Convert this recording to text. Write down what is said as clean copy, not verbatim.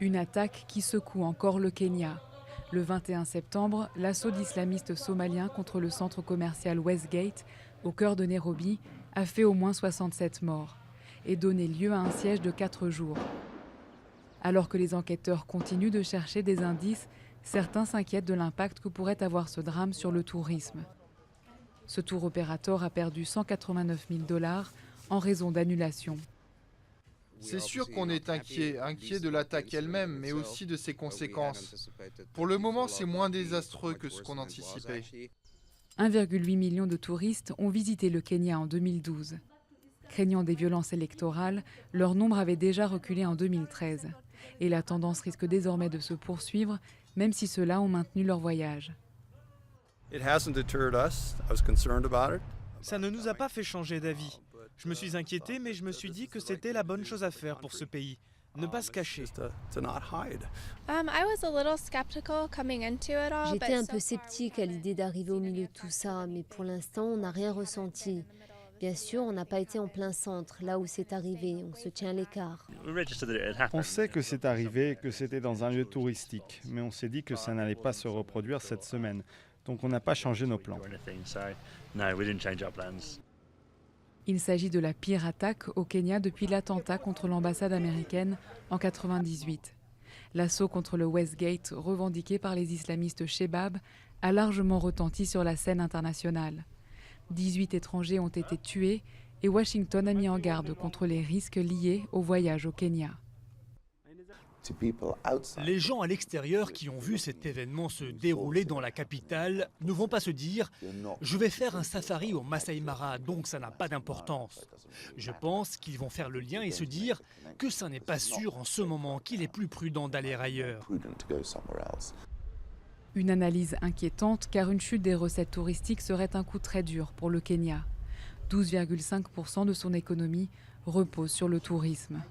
Une attaque qui secoue encore le Kenya. Le 21 septembre, l'assaut d'islamistes somaliens contre le centre commercial Westgate, au cœur de Nairobi, a fait au moins 67 morts et donné lieu à un siège de 4 jours. Alors que les enquêteurs continuent de chercher des indices, certains s'inquiètent de l'impact que pourrait avoir ce drame sur le tourisme. Ce tour opérateur a perdu 189 000 $ en raison d'annulations. C'est sûr qu'on est inquiet de l'attaque elle-même, mais aussi de ses conséquences. Pour le moment, c'est moins désastreux que ce qu'on anticipait. 1,8 million de touristes ont visité le Kenya en 2012. Craignant des violences électorales, leur nombre avait déjà reculé en 2013. Et la tendance risque désormais de se poursuivre, même si ceux-là ont maintenu leur voyage. Ça ne nous a pas fait changer d'avis. Je me suis inquiété, mais je me suis dit que c'était la bonne chose à faire pour ce pays. Ne pas se cacher. J'étais un peu sceptique à l'idée d'arriver au milieu de tout ça, mais pour l'instant, on n'a rien ressenti. Bien sûr, on n'a pas été en plein centre, là où c'est arrivé, on se tient à l'écart. On sait que c'est arrivé, que c'était dans un lieu touristique, mais on s'est dit que ça n'allait pas se reproduire cette semaine. Donc on n'a pas changé nos plans. Il s'agit de la pire attaque au Kenya depuis l'attentat contre l'ambassade américaine en 1998. L'assaut contre le Westgate, revendiqué par les islamistes Shebab, a largement retenti sur la scène internationale. 18 étrangers ont été tués et Washington a mis en garde contre les risques liés au voyage au Kenya. Les gens à l'extérieur qui ont vu cet événement se dérouler dans la capitale ne vont pas se dire « je vais faire un safari au Masai Mara, donc ça n'a pas d'importance ». Je pense qu'ils vont faire le lien et se dire que ça n'est pas sûr en ce moment, qu'il est plus prudent d'aller ailleurs. Une analyse inquiétante car une chute des recettes touristiques serait un coup très dur pour le Kenya. 12,5% de son économie repose sur le tourisme.